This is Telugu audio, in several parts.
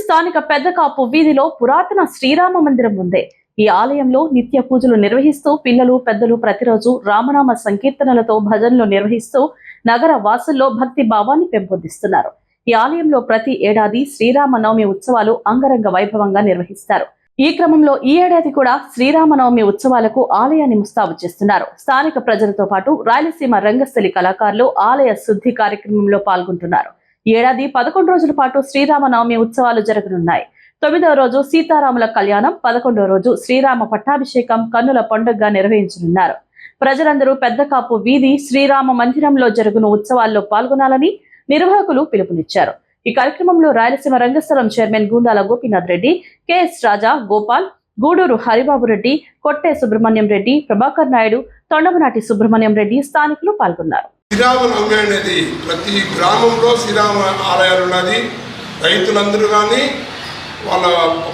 స్థానిక పెద్దకాపు వీధిలో పురాతన శ్రీరామ మందిరం ఉంది. ఈ ఆలయంలో నిత్య పూజలు నిర్వహిస్తూ పిల్లలు పెద్దలు ప్రతిరోజు రామనామ సంకీర్తనలతో భజనలు నిర్వహిస్తూ నగర వాసుల్లో భక్తి భావాన్ని పెంపొందిస్తున్నారు. ఈ ఆలయంలో ప్రతి ఏడాది శ్రీరామనవమి ఉత్సవాలు అంగరంగ వైభవంగా నిర్వహిస్తారు. ఈ క్రమంలో ఈ ఏడాది కూడా శ్రీరామనవమి ఉత్సవాలకు ఆలయాన్ని ముస్తాబు చేస్తున్నారు. స్థానిక ప్రజలతో పాటు రాయలసీమ రంగస్థలి కళాకారులు ఆలయ శుద్ధి కార్యక్రమంలో పాల్గొంటున్నారు. ఏడాది 11 రోజుల పాటు శ్రీరామనవమి ఉత్సవాలు జరగనున్నాయి. 9వ రోజు సీతారాముల కళ్యాణం, 11వ రోజు శ్రీరామ పట్టాభిషేకం కన్నుల పండుగగా నిర్వహించనున్నారు. ప్రజలందరూ పెద్దకాపు వీధి శ్రీరామ మందిరంలో జరుగును ఉత్సవాల్లో పాల్గొనాలని నిర్వాహకులు పిలుపునిచ్చారు. ఈ కార్యక్రమంలో రాయలసీమ రంగస్థలం చైర్మన్ గుండాల గోపీనాథ్ రెడ్డి, కెఎస్ రాజా, గోపాల్, గూడూరు హరిబాబు రెడ్డి, కొట్టే సుబ్రహ్మణ్యం రెడ్డి, ప్రభాకర్ నాయుడు, తొండమనాటి సుబ్రహ్మణ్యం రెడ్డి స్థానికులు పాల్గొన్నారు. శ్రీరామనవమి అనేది ప్రతి గ్రామంలో శ్రీరామ ఆలయాలు ఉన్నది. రైతులందరూ కానీ వాళ్ళ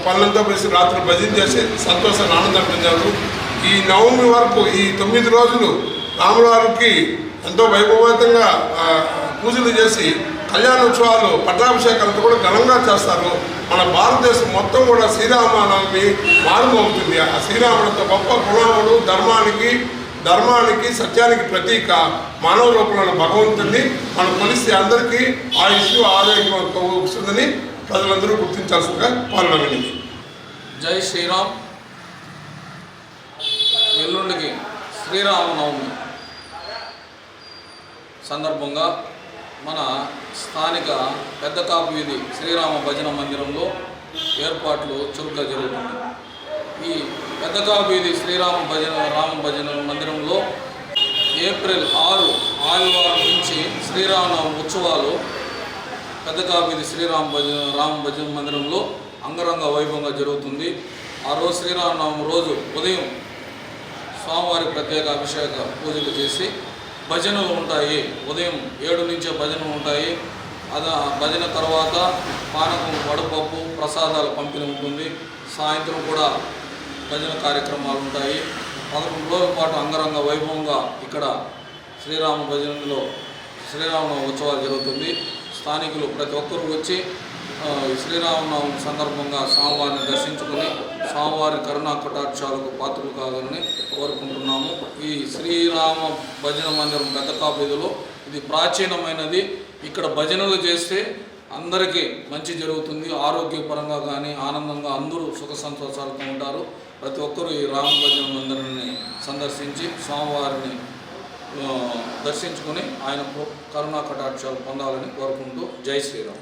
పనులంతా కలిసి రాత్రి భజన చేసి సంతోషాన్ని ఆనందం పొందారు. ఈ నవమి వరకు ఈ 9 రోజులు రాములవారికి ఎంతో వైభవంతంగా పూజలు చేసి కళ్యాణోత్సవాలు పట్టాభిషేకాలతో కూడా ఘనంగా చేస్తారు. మన భారతదేశం మొత్తం కూడా శ్రీరామనవమి మారుమవుతుంది. ఆ శ్రీరాముడితో గొప్ప గుణములు ధర్మానికి సత్యానికి ప్రతీక మానవ రూపంలో భగవంతుడిని మనం కొలిస్తే అందరికీ ఆయుష్ ఆరోగ్యం వస్తుందని ప్రజలందరూ గుర్తించాల్సిందిగా పాల్గొనగలిగింది. జై శ్రీరామ్. ఎల్లుండికి శ్రీరామనవమి సందర్భంగా మన స్థానిక పెద్దకాపు వీధి శ్రీరామ భజన మందిరంలో ఏర్పాట్లు చురుగ్గా జరుగుతుంది. ఈ పెద్దకాపు వీధి శ్రీరామ భజన మందిరంలో ఏప్రిల్ 6 ఆదివారం నుంచి శ్రీరామనవమి ఉత్సవాలు పెద్దకాపు వీధి రామ భజన మందిరంలో అంగరంగ వైభవంగా జరుగుతుంది. ఆ రోజు శ్రీరామనవమి రోజు ఉదయం స్వామివారి ప్రత్యేక అభిషేక పూజలు చేసి భజనలు ఉంటాయి. ఉదయం 7 నుంచే భజనలు ఉంటాయి. భజన తర్వాత పానకం, వడపప్పు, ప్రసాదాల పంపిణీ ఉంటుంది. సాయంత్రం కూడా భజన కార్యక్రమాలు ఉంటాయి. 11 రోజుల పాటు అంగరంగ వైభవంగా ఇక్కడ శ్రీరామ భజనలో శ్రీరామనవమి ఉత్సవాలు జరుగుతుంది. స్థానికులు ప్రతి ఒక్కరూ వచ్చి శ్రీరామనవమి సందర్భంగా స్వామివారిని దర్శించుకుని స్వామివారి కరుణా కటాక్షాలకు పాత్రలు కావాలని కోరుకుంటున్నాము. ఈ శ్రీరామ భజన మందిరం పెద్దకాపు వీధిలో ఇది ప్రాచీనమైనది. ఇక్కడ భజనలు చేస్తే అందరికీ మంచి జరుగుతుంది. ఆరోగ్యపరంగా కానీ ఆనందంగా అందరూ సుఖ సంతోషాలతో ఉంటారు. ప్రతి ఒక్కరూ ఈ రామ భజన మందిరాన్ని సందర్శించి స్వామివారిని దర్శించుకొని ఆయన కరుణా కటాక్షాలు పొందాలని కోరుకుంటూ జై శ్రీరామ్.